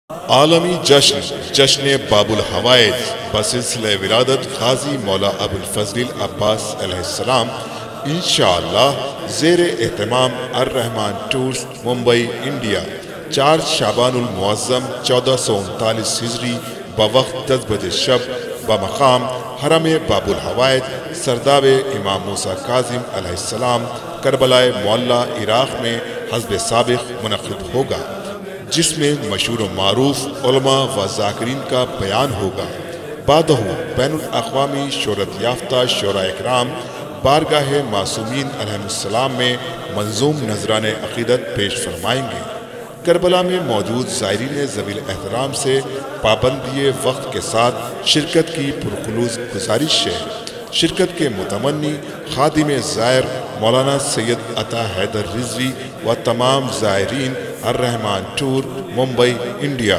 عالمی جشن باب الحوائج بسلسلہ ولادت غازی مولا ابو الفضل عباس علیہ السلام انشاءاللہ زیر اہتمام الرحمن ٹورز ممبئی انڈیا 4 شعبان المعظم 1439 ہجری بوقت 10 بجے شب بمقام حرم باب الحوائج سرداب امام موسیٰ کاظم علیہ السلام کربلائے معلیٰ عراق میں حسب سابق منعقد ہوگا، جس میں مشہور و معروف علماء و ذاکرین کا بیان ہوگا۔ بعدہ بین الاقوامی شہرت یافتہ شعراء اکرام بارگاہ معصومین علیہ السلام میں منظوم نذران عقیدت پیش فرمائیں گے۔ کربلا میں موجود زائرین ذوی احترام سے پابندی وقت کے ساتھ شرکت کی پرخلوص گزارش ہے۔ شرکت کے متمنی خادم زائر مولانا سید عطا حیدر رضوی و تمام زائرین الرحمن ٹور ممبئی انڈیا۔